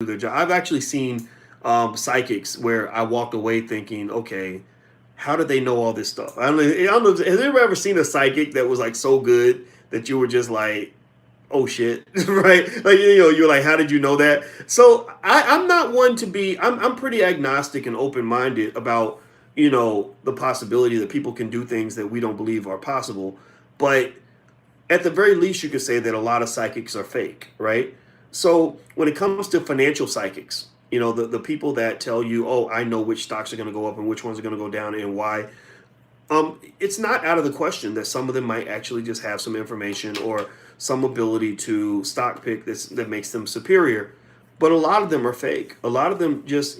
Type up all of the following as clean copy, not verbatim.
do their job. I've actually seen psychics where I walked away thinking, okay, how did they know all this stuff? I don't know. Has anyone ever seen a psychic that was like so good that you were just like, oh shit, right? Like you're like, how did you know that? So I'm not one to be. I'm pretty agnostic and open minded about the possibility that people can do things that we don't believe are possible, but at the very least, you could say that a lot of psychics are fake, right? So when it comes to financial psychics, the people that tell you, oh, I know which stocks are going to go up and which ones are going to go down and why, it's not out of the question that some of them might actually just have some information or some ability to stock pick that makes them superior. But a lot of them are fake. A lot of them just,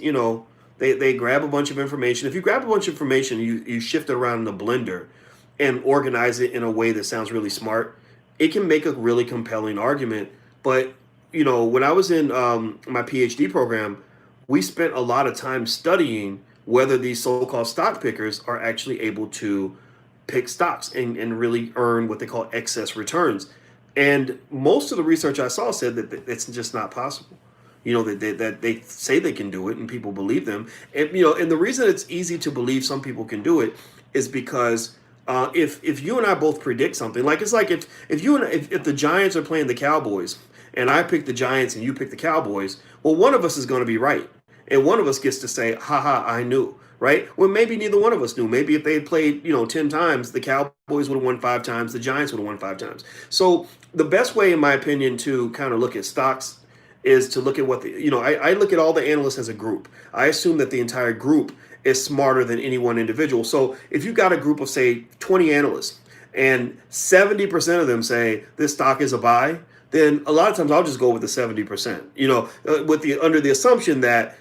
they grab a bunch of information. If you grab a bunch of information, you shift it around in the blender and organize it in a way that sounds really smart, it can make a really compelling argument. But, when I was in my PhD program, we spent a lot of time studying whether these so-called stock pickers are actually able to pick stocks and really earn what they call excess returns. And most of the research I saw said that it's just not possible. That they say they can do it and people believe them. And the reason it's easy to believe some people can do it is because if you and I both predict something, like it's like if the Giants are playing the Cowboys and I pick the Giants and you pick the Cowboys, well, one of us is going to be right, and one of us gets to say, "Ha, I knew." Right? Well, maybe neither one of us knew. Maybe if they had played, 10 times, the Cowboys would have won 5 times, the Giants would have won 5 times. So the best way, in my opinion, to kind of look at stocks is to look at what I look at all the analysts as a group. I assume that the entire group is smarter than any one individual. So if you've got a group of, say, 20 analysts and 70% of them say this stock is a buy, then a lot of times I'll just go with the 70%, with the under the assumption that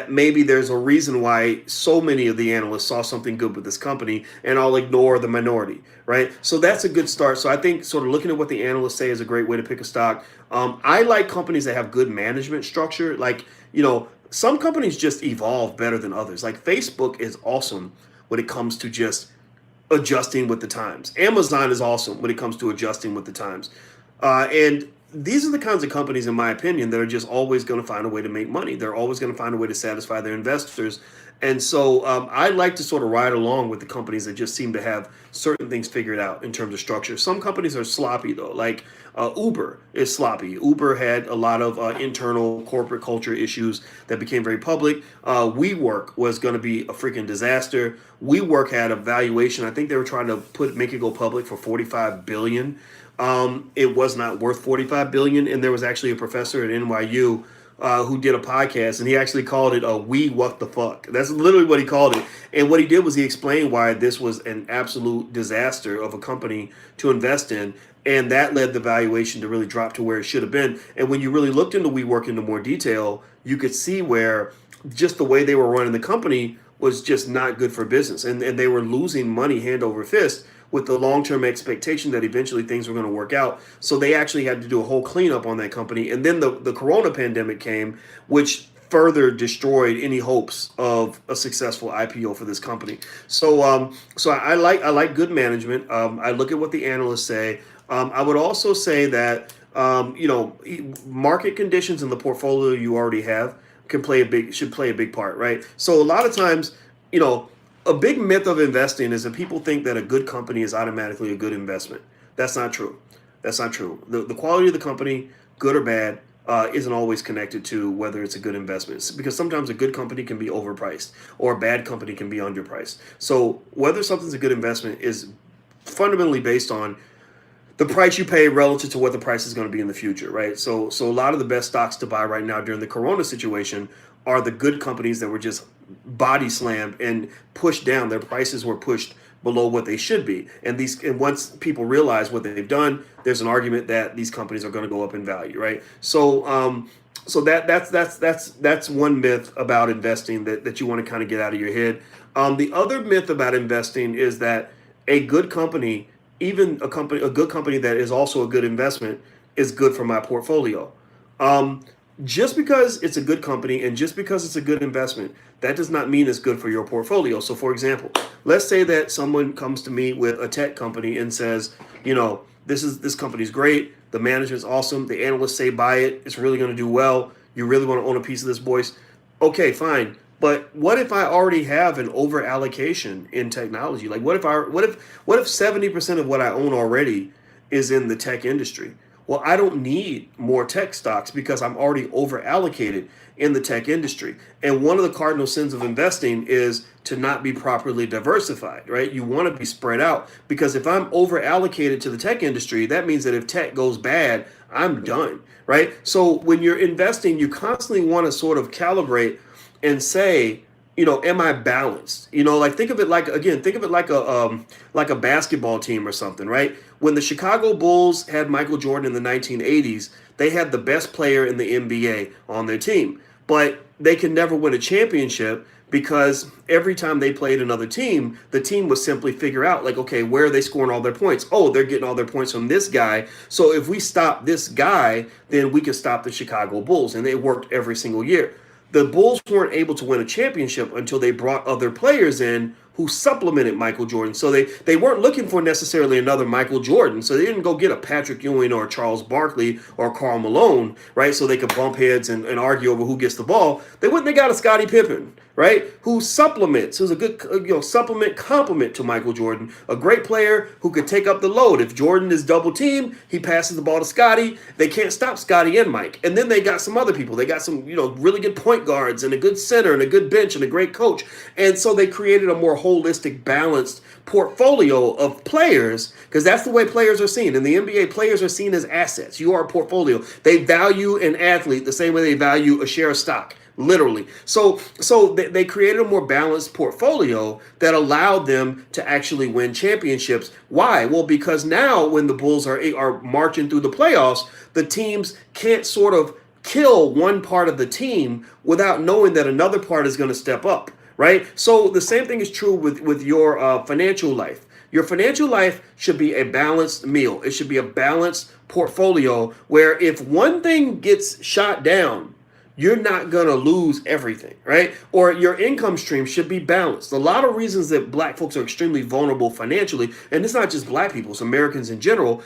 maybe there's a reason why so many of the analysts saw something good with this company, and I'll ignore the minority, right? So that's a good start. So I think sort of looking at what the analysts say is a great way to pick a stock. I like companies that have good management structure. Like, some companies just evolve better than others. Like Facebook is awesome when it comes to just adjusting with the times. Amazon is awesome when it comes to adjusting with the times. And these are the kinds of companies, in my opinion, that are just always going to find a way to make money. They're always going to find a way to satisfy their investors. And so I like to sort of ride along with the companies that just seem to have certain things figured out in terms of structure. Some companies are sloppy, though. Like Uber is sloppy. Uber had a lot of internal corporate culture issues that became very public. WeWork was going to be a freaking disaster. WeWork had a valuation. I think they were trying to make it go public for 45 billion. It was not worth 45 billion, and there was actually a professor at NYU who did a podcast, and he actually called it a "we what the fuck." That's literally what he called it. And what he did was he explained why this was an absolute disaster of a company to invest in, and that led the valuation to really drop to where it should have been. And when you really looked into WeWork into more detail, you could see where just the way they were running the company was just not good for business, and they were losing money hand over fist with the long-term expectation that eventually things were going to work out. So they actually had to do a whole cleanup on that company. And then the corona pandemic came, which further destroyed any hopes of a successful IPO for this company. So I like good management. I look at what the analysts say. I would also say that market conditions in the portfolio you already have should play a big part, right? So a lot of times, a big myth of investing is that people think that a good company is automatically a good investment. That's not true. That's not true. The quality of the company, good or bad, isn't always connected to whether it's a good investment. Because sometimes a good company can be overpriced or a bad company can be underpriced. So whether something's a good investment is fundamentally based on the price you pay relative to what the price is going to be in the future, right? So a lot of the best stocks to buy right now during the corona situation are the good companies that were just body slammed and pushed down. Their prices were pushed below what they should be. And once people realize what they've done, there's an argument that these companies are going to go up in value, right? So that's one myth about investing that you want to kind of get out of your head. The other myth about investing is that a good company, even a good company that is also a good investment, is good for my portfolio. Just because it's a good company and just because it's a good investment, that does not mean it's good for your portfolio. So, for example, let's say that someone comes to me with a tech company and says, this company's great, the management's awesome, the analysts say buy it, it's really going to do well. You really want to own a piece of this, boys? Okay, fine. But what if I already have an over allocation in technology? Like what if 70% of what I own already is in the tech industry? Well, I don't need more tech stocks because I'm already over allocated in the tech industry. And one of the cardinal sins of investing is to not be properly diversified, right? You want to be spread out because if I'm over allocated to the tech industry, that means that if tech goes bad, I'm done, right? So when you're investing, you constantly want to sort of calibrate and say, am I balanced? Like think of it like again, think of it like a basketball team or something, right? When the Chicago Bulls had Michael Jordan in the 1980s, they had the best player in the NBA on their team, but they could never win a championship because every time they played another team, the team would simply figure out like, okay, where are they scoring all their points? Oh, they're getting all their points from this guy. So if we stop this guy, then we can stop the Chicago Bulls, and they worked every single year. The Bulls weren't able to win a championship until they brought other players in who supplemented Michael Jordan. So they weren't looking for necessarily another Michael Jordan. So they didn't go get a Patrick Ewing or a Charles Barkley or Karl Malone, right? So they could bump heads and argue over who gets the ball. They went and they got a Scottie Pippen, right? Who supplements, who's a good supplement complement to Michael Jordan. A great player who could take up the load. If Jordan is double teamed, he passes the ball to Scottie. They can't stop Scottie and Mike. And then they got some other people. They got some, really good point guards and a good center and a good bench and a great coach. And so they created a more holistic, balanced portfolio of players, because that's the way players are seen. In the NBA, players are seen as assets. You are a portfolio. They value an athlete the same way they value a share of stock. Literally. So they created a more balanced portfolio that allowed them to actually win championships. Why? Well, because now when the Bulls are marching through the playoffs, the teams can't sort of kill one part of the team without knowing that another part is going to step up. Right? So the same thing is true with your financial life. Your financial life should be a balanced meal. It should be a balanced portfolio where if one thing gets shot down, you're not going to lose everything, right? Or your income stream should be balanced. A lot of reasons that black folks are extremely vulnerable financially, and it's not just black people, it's Americans in general,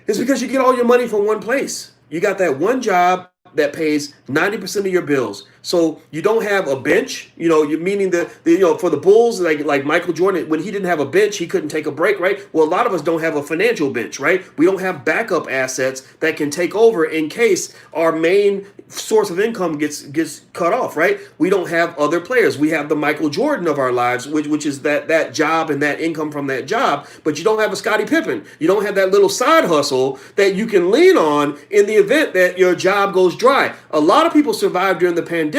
is because you get all your money from one place. You got that one job that pays 90% of your bills. So you don't have a bench, meaning that, for the Bulls, like Michael Jordan, when he didn't have a bench, he couldn't take a break, right? Well, a lot of us don't have a financial bench, right? We don't have backup assets that can take over in case our main source of income gets cut off, right? We don't have other players. We have the Michael Jordan of our lives, which is that job and that income from that job, but you don't have a Scottie Pippen. You don't have that little side hustle that you can lean on in the event that your job goes dry. A lot of people survived during the pandemic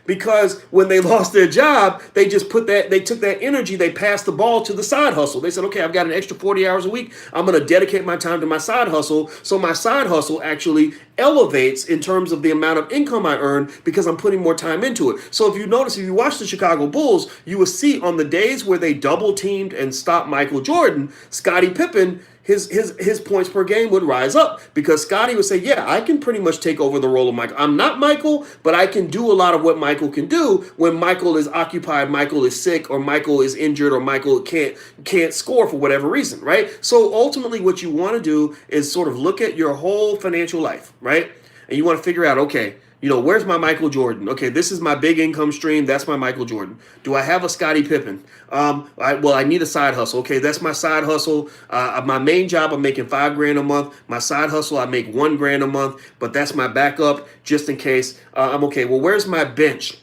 because when they lost their job, they took that energy, they passed the ball to the side hustle. They said, okay, I've got an extra 40 hours a week. I'm going to dedicate my time to my side hustle. So my side hustle actually elevates in terms of the amount of income I earn because I'm putting more time into it. So if you watch the Chicago Bulls, you will see on the days where they double teamed and stopped Michael Jordan, Scottie Pippen, his points per game would rise up because Scottie would say, yeah, I can pretty much take over the role of Michael. I'm not Michael, but I can do a lot of what Michael can do when Michael is occupied, Michael is sick, or Michael is injured, or Michael can't score for whatever reason, right? So ultimately what you want to do is sort of look at your whole financial life, right? And you want to figure out, okay, where's my Michael Jordan? Okay, this is my big income stream. That's my Michael Jordan. Do I have a Scottie Pippen? I need a side hustle. Okay, that's my side hustle. My main job, I'm making $5,000 a month. My side hustle, I make $1,000 a month, but that's my backup just in case. I'm okay. Well, where's my bench?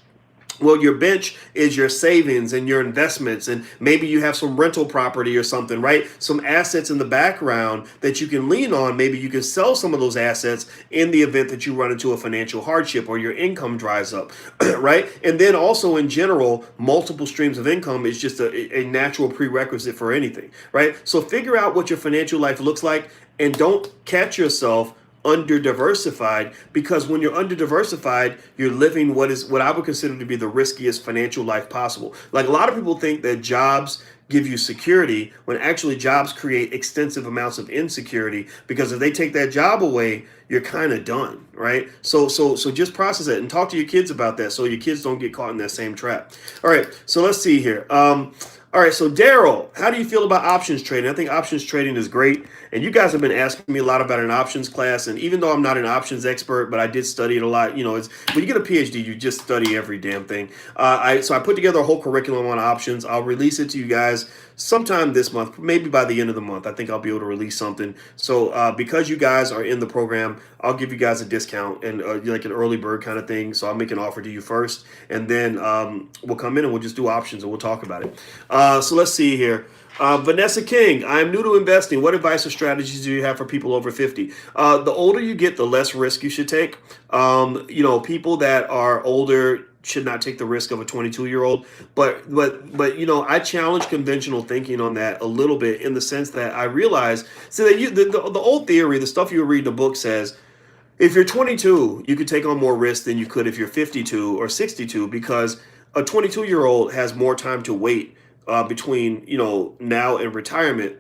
Well, your bench is your savings and your investments, and maybe you have some rental property or something, right? Some assets in the background that you can lean on. Maybe you can sell some of those assets in the event that you run into a financial hardship or your income dries up, right? And then also in general, multiple streams of income is just a natural prerequisite for anything, right? So figure out what your financial life looks like and don't catch yourself under diversified, because when you're under diversified, you're living what I would consider to be the riskiest financial life possible. Like a lot of people think that jobs give you security when actually jobs create extensive amounts of insecurity, because if they take that job away, you're kind of done, right? So just process it and talk to your kids about that so your kids don't get caught in that same trap. All right, so let's see here. All right, so Daryl, how do you feel about options trading? I think options trading is great, and you guys have been asking me a lot about an options class. And even though I'm not an options expert, but I did study it a lot. You know, it's when you get a PhD, you just study every damn thing. I put together a whole curriculum on options. I'll release it to you guys sometime this month, maybe by the end of the month. I think I'll be able to release something. So because you guys are in the program, I'll give you guys a discount and like an early bird kind of thing. So I'll make an offer to you first, and then we'll come in and we'll just do options and we'll talk about it. So let's see here. Vanessa King, I'm new to investing. What advice or strategies do you have for people over 50? The older you get, the less risk you should take. People that are older should not take the risk of a 22-year-old. But I challenge conventional thinking on that a little bit in the sense that I realize, so that the old theory, the stuff you read in the book says, if you're 22, you could take on more risk than you could if you're 52 or 62 because a 22-year-old has more time to wait between now and retirement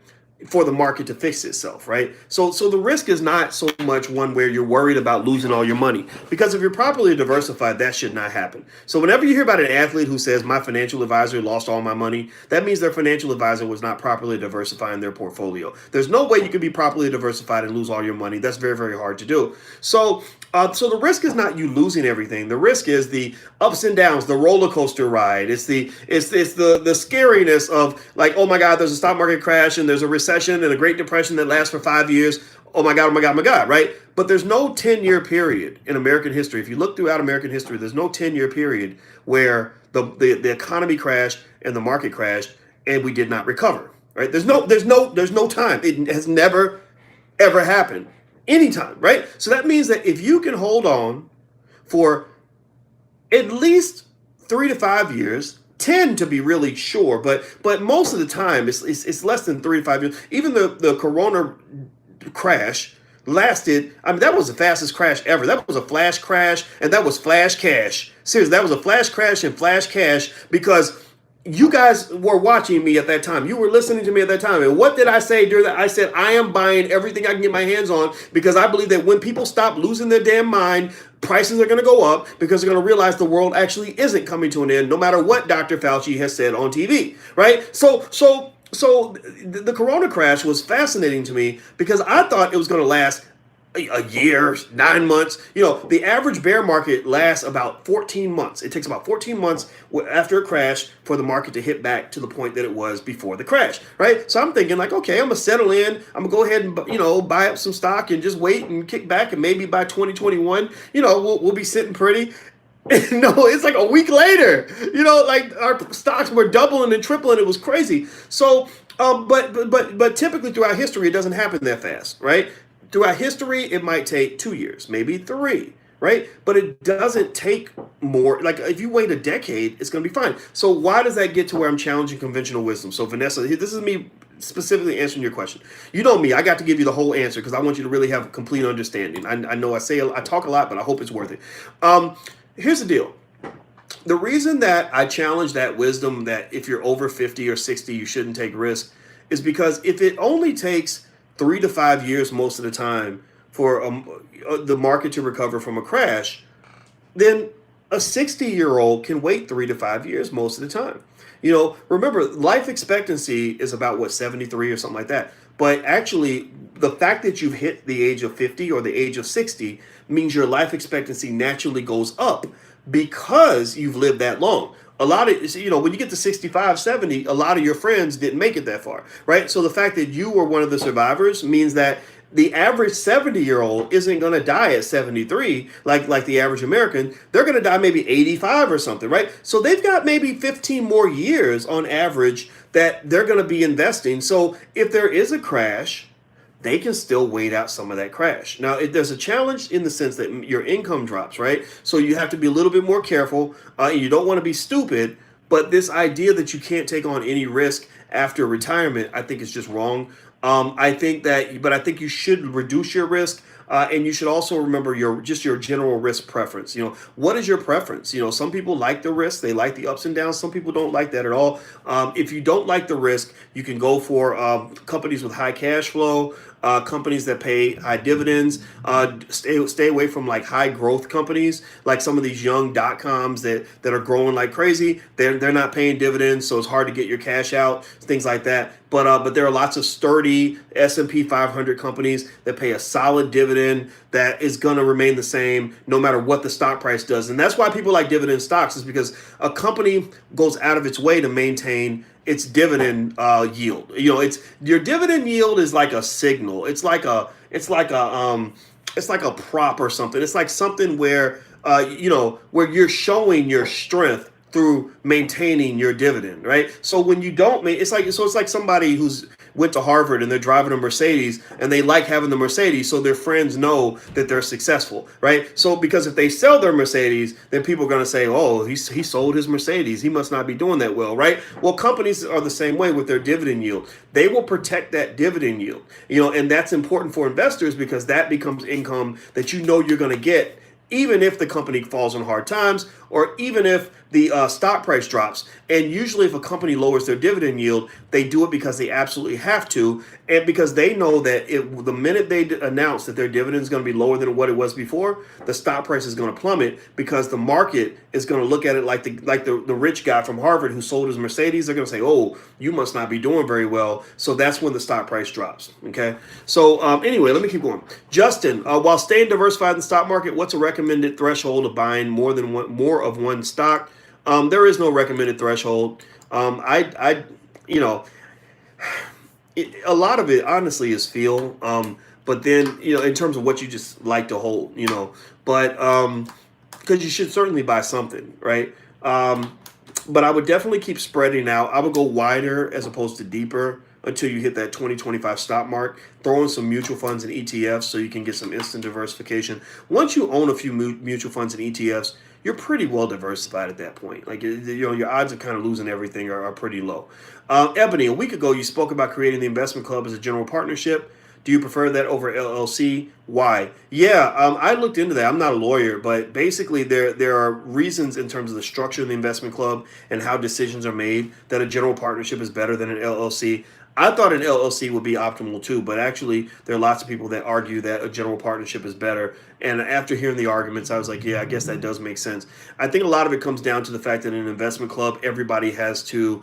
for the market to fix itself, right? So the risk is not so much one where you're worried about losing all your money, because if you're properly diversified, that should not happen. So whenever you hear about an athlete who says my financial advisor lost all my money, that means their financial advisor was not properly diversifying their portfolio. There's no way you can be properly diversified and lose all your money. That's very, very hard to do. So the risk is not you losing everything. The risk is the ups and downs, the roller coaster ride. It's the scariness of like, oh my God, there's a stock market crash and there's a recession and a Great Depression that lasts for 5 years. Oh my God, oh my God, oh my God, right? But there's no 10-year period in American history. If you look throughout American history, there's no 10-year period where the economy crashed and the market crashed and we did not recover, right? There's no time. It has never ever happened. Anytime, right? So that means that if you can hold on for at least 3 to 5 years, 10 to be really sure, but most of the time it's less than 3 to 5 years. Even the Corona crash lasted. I mean, that was the fastest crash ever. That was a flash crash, and that was flash cash. Seriously, that was a flash crash and flash cash because you guys were watching me at that time. You were listening to me at that time. And what did I say during that? I said, I am buying everything I can get my hands on because I believe that when people stop losing their damn mind, prices are going to go up because they're going to realize the world actually isn't coming to an end, no matter what Dr. Fauci has said on TV, right? So the Corona crash was fascinating to me because I thought it was going to last a year, 9 months. The average bear market lasts about 14 months. It takes about 14 months after a crash for the market to hit back to the point that it was before the crash, right? So I'm thinking like, okay, I'm gonna settle in. I'm gonna go ahead and buy up some stock and just wait and kick back, and maybe by 2021, we'll be sitting pretty. No, it's like a week later. Like our stocks were doubling and tripling. It was crazy. So, but typically throughout history, it doesn't happen that fast, right? Throughout history, it might take 2 years, maybe 3, right? But it doesn't take more. Like if you wait a decade, it's going to be fine. So why does that get to where I'm challenging conventional wisdom? So Vanessa, this is me specifically answering your question. You know me, I got to give you the whole answer because I want you to really have a complete understanding. I know I talk a lot, but I hope it's worth it. Here's the deal. The reason that I challenge that wisdom that if you're over 50 or 60, you shouldn't take risk is because if it only takes 3 to 5 years most of the time for the market to recover from a crash, then a 60-year-old can wait 3 to 5 years most of the time. Remember, life expectancy is about 73 or something like that. But actually, the fact that you've hit the age of 50 or the age of 60 means your life expectancy naturally goes up because you've lived that long. A lot of, when you get to 65, 70, a lot of your friends didn't make it that far, right? So the fact that you were one of the survivors means that the average 70-year-old isn't going to die at 73 like the average American. They're going to die maybe 85 or something, right? So they've got maybe 15 more years on average that they're going to be investing. So if there is a crash, they can still wait out some of that crash. Now, there's a challenge in the sense that your income drops, right? So you have to be a little bit more careful. You don't want to be stupid, but this idea that you can't take on any risk after retirement, I think is just wrong. I think you should reduce your risk. And you should also remember your general risk preference. What is your preference? Some people like the risk. They like the ups and downs. Some people don't like that at all. If you don't like the risk, you can go for companies with high cash flow. companies that pay high dividends. Stay away from like high growth companies, like some of these young dot coms that are growing like crazy. They're not paying dividends, so it's hard to get your cash out, things like that. But there are lots of sturdy S&P 500 companies that pay a solid dividend that is going to remain the same no matter what the stock price does. And that's why people like dividend stocks, is because a company goes out of its way to maintain its dividend yield. It's your dividend yield is like a signal. It's like a prop or something. It's like something where where you're showing your strength through maintaining your dividend, right? So when you don't make, it's like somebody who's went to Harvard and they're driving a Mercedes and they like having the Mercedes, so their friends know that they're successful, right? So because if they sell their Mercedes, then people are going to say, oh, he sold his Mercedes, he must not be doing that well, right? Well, companies are the same way with their dividend yield. They will protect that dividend yield, and that's important for investors because that becomes income that you're going to get even if the company falls on hard times or even if the stock price drops. And usually if a company lowers their dividend yield, they do it because they absolutely have to, and because they know that the minute they announce that their dividend is going to be lower than what it was before, the stock price is going to plummet because the market is going to look at it like the rich guy from Harvard who sold his Mercedes. They're going to say, oh, you must not be doing very well. So that's when the stock price drops. Okay. So anyway, let me keep going. Justin, while staying diversified in the stock market, what's a recommended threshold of buying more of one stock? There is no recommended threshold. A lot of it honestly is feel. But then, in terms of what you just like to hold, but because you should certainly buy something, right? But I would definitely keep spreading out. I would go wider as opposed to deeper until you hit that 2025 stop mark. Throw in some mutual funds and ETFs so you can get some instant diversification. Once you own a few mutual funds and ETFs, you're pretty well diversified at that point. Like, your odds of kind of losing everything are pretty low. Ebony, a week ago, you spoke about creating the investment club as a general partnership. Do you prefer that over LLC? Why? Yeah, I looked into that. I'm not a lawyer, but basically there are reasons in terms of the structure of the investment club and how decisions are made that a general partnership is better than an LLC. I thought an LLC would be optimal too, but actually there are lots of people that argue that a general partnership is better. And after hearing the arguments, I was like, yeah, I guess that does make sense. I think a lot of it comes down to the fact that in an investment club, everybody has to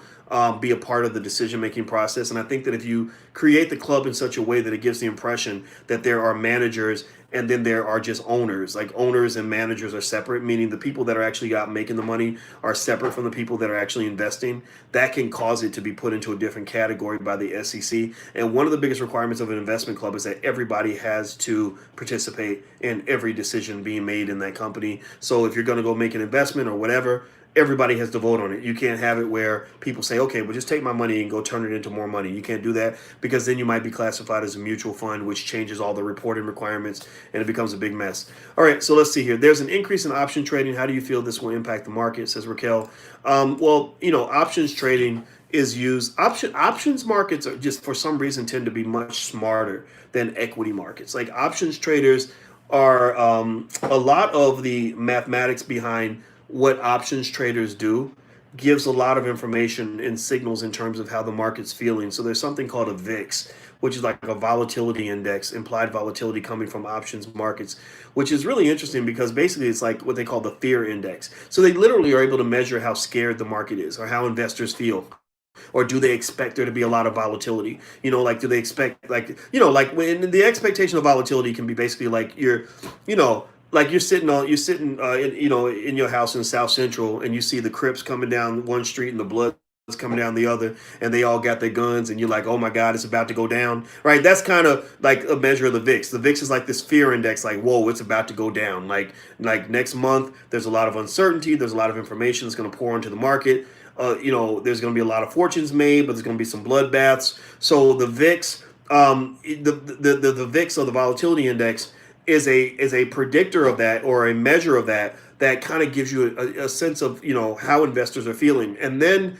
be a part of the decision-making process. And I think that if you create the club in such a way that it gives the impression that there are managers and then there are just owners, like owners and managers are separate, meaning the people that are actually out making the money are separate from the people that are actually investing, that can cause it to be put into a different category by the SEC. And one of the biggest requirements of an investment club is that everybody has to participate in every decision being made in that company. So if you're going to go make an investment or whatever, everybody has to vote on it. You can't have it where people say, okay, well, just take my money and go turn it into more money. You can't do that because then you might be classified as a mutual fund, which changes all the reporting requirements and it becomes a big mess. All right, so let's see here. There's an increase in option trading. How do you feel this will impact the market, says Raquel? Well, options trading is used. Options markets are just, for some reason, tend to be much smarter than equity markets. Like options traders are a lot of the mathematics behind what options traders do gives a lot of information and signals in terms of how the market's feeling. So there's something called a VIX, which is like a volatility index, implied volatility coming from options markets, which is really interesting because basically it's like what they call the fear index. So they literally are able to measure how scared the market is or how investors feel. Or do they expect there to be a lot of volatility? Like, do they expect, like when the expectation of volatility can be basically like like you're sitting in your house in South Central and you see the Crips coming down one street and the Bloods coming down the other and they all got their guns and you're like, oh my God, it's about to go down, right? That's kind of like a measure of the VIX. The VIX is like this fear index, like, whoa, it's about to go down. Like next month, there's a lot of uncertainty. There's a lot of information that's going to pour into the market. There's going to be a lot of fortunes made, but there's going to be some bloodbaths. So the VIX, the VIX or the volatility index is a predictor of that or a measure of that kind of gives you a sense of how investors are feeling. And then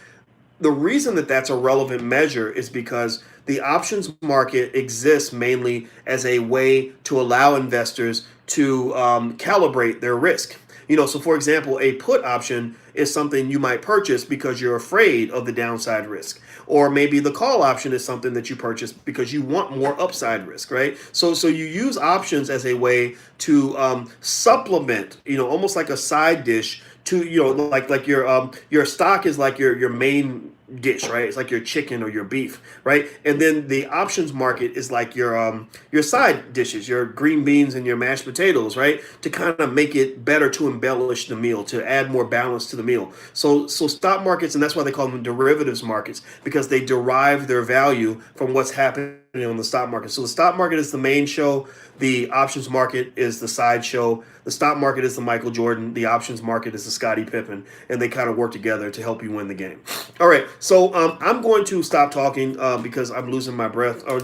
the reason that that's a relevant measure is because the options market exists mainly as a way to allow investors to calibrate their risk. So for example, a put option is something you might purchase because you're afraid of the downside risk. Or maybe the call option is something that you purchase because you want more upside risk, right? So you use options as a way to supplement, almost like a side dish to, like your stock is like your main dish, right? It's like your chicken or your beef, right? And then the options market is like your side dishes, your green beans and your mashed potatoes, right? To kind of make it better, to embellish the meal, to add more balance to the meal. So stock markets, and that's why they call them derivatives markets, because they derive their value from what's happening on the stock market. So the stock market is the main show. The options market is the side show. The stock market is the Michael Jordan. The options market is the Scottie Pippen, and they kind of work together to help you win the game. All right, so I'm going to stop talking because I'm losing my breath, or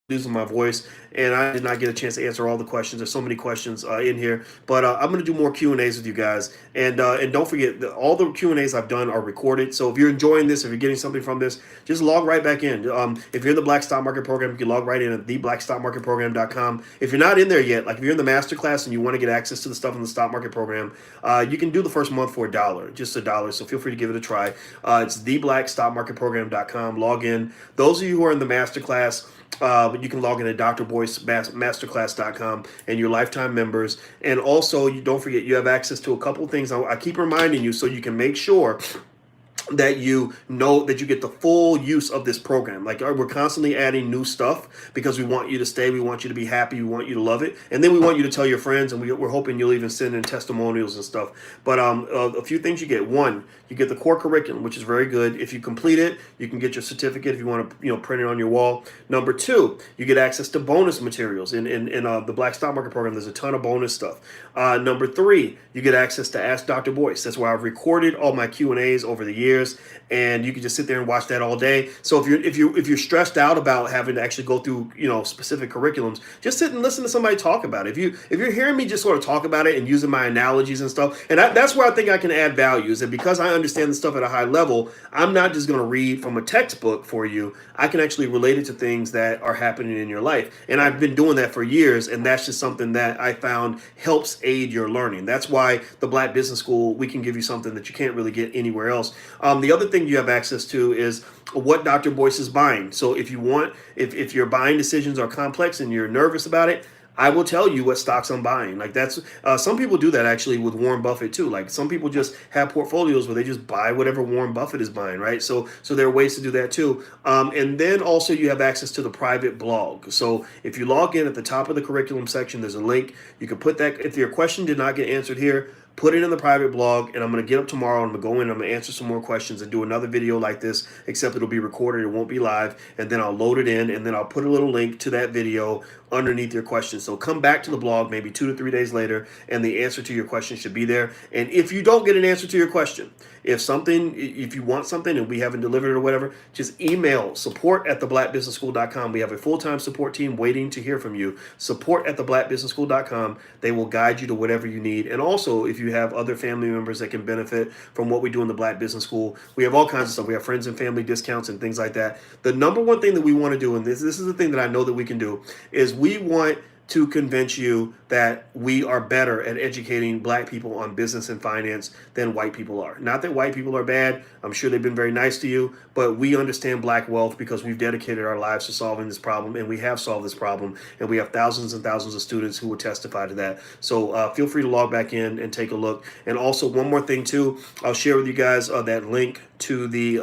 losing my voice, and I did not get a chance to answer all the questions. There's so many questions in here, but I'm going to do more Q&As with you guys, and don't forget that all the Q&As I've done are recorded. So if you're enjoying this, if you're getting something from this, just log right back in. If you're in the Black Stock Market Program, you can log right in at theblackstockmarketprogram.com. If you're not in there yet, like if you're in the masterclass and you want to get access to the stuff in the stock market program, you can do the first month for $1, just $1. So feel free to give it a try. It's theblackstockmarketprogram.com. Log in. Those of you who are in the masterclass, you can log in at drboycemasterclass.com and your lifetime members. And also, you don't forget, you have access to a couple of things I keep reminding you, so you can make sure that you know that you get the full use of this program. Like, we're constantly adding new stuff because we want you to stay, we want you to be happy, we want you to love it, and then we want you to tell your friends, and we're hoping you'll even send in testimonials and stuff. But a few things you get. One, you get the core curriculum, which is very good. If you complete it, you can get your certificate if you want to print it on your wall. Number two, you get access to bonus materials. In the Black Stock Market Program, there's a ton of bonus stuff. Number three, you get access to Ask Dr. Boyce. That's why I've recorded all my Q&As over the years, and you can just sit there and watch that all day. So if you're stressed out about having to actually go through specific curriculums, just sit and listen to somebody talk about it. If you're hearing me just sort of talk about it and using my analogies and stuff, and that's where I think I can add value, is that because I understand the stuff at a high level, I'm not just going to read from a textbook for you. I can actually relate it to things that are happening in your life, and I've been doing that for years, and that's just something that I found helps aid your learning. That's why the Black Business School, we can give you something that you can't really get anywhere else. The other thing you have access to is what Dr. Boyce is buying. So if your buying decisions are complex and you're nervous about it, I will tell you what stocks I'm buying. Like, that's some people do that actually with Warren Buffett too. Like, some people just have portfolios where they just buy whatever Warren Buffett is buying, right? So there are ways to do that too. And then also you have access to the private blog. So if you log in at the top of the curriculum section, there's a link. You can put that, if your question did not get answered here, put it in the private blog, and I'm going to get up tomorrow, and I'm going to go in, I'm going to answer some more questions and do another video like this, except it'll be recorded, it won't be live, and then I'll load it in, and then I'll put a little link to that video underneath your question. So come back to the blog maybe 2 to 3 days later, and the answer to your question should be there. And if you don't get an answer to your question, if you want something and we haven't delivered it or whatever, just email support@theblackbusinessschool.com. We have a full-time support team waiting to hear from you. Support@theblackbusinessschool.com. They will guide you to whatever you need. And also, if you have other family members that can benefit from what we do in the Black Business School, we have all kinds of stuff. We have friends and family discounts and things like that. The number one thing that we want to do, and this is the thing that I know that we can do, is we want to convince you that we are better at educating Black people on business and finance than white people are. Not that white people are bad. I'm sure they've been very nice to you, but we understand Black wealth because we've dedicated our lives to solving this problem, and we have solved this problem, and we have thousands and thousands of students who will testify to that. So feel free to log back in and take a look. And also, one more thing too, I'll share with you guys that link to the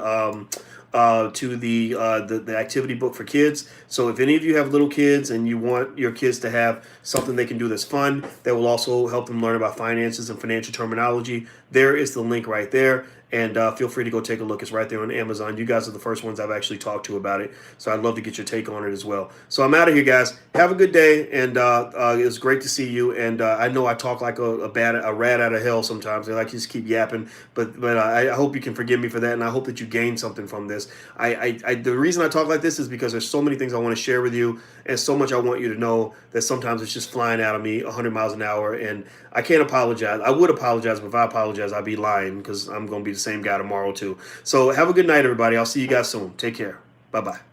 activity book for kids. So if any of you have little kids and you want your kids to have something they can do that's fun, that will also help them learn about finances and financial terminology, there is the link right there. And feel free to go take a look. It's right there on Amazon. You guys are the first ones I've actually talked to about it. So I'd love to get your take on it as well. So I'm out of here, guys. Have a good day. And it was great to see you. And I know I talk like a rat out of hell sometimes. I like to just keep yapping. But I hope you can forgive me for that. And I hope that you gain something from this. The reason I talk like this is because there's so many things I want to share with you. And so much I want you to know that sometimes it's just flying out of me 100 miles an hour. And I can't apologize. I would apologize, but if I apologize, I'd be lying, because I'm going to be the same guy tomorrow too. So have a good night, everybody. I'll see you guys soon. Take care. Bye-bye.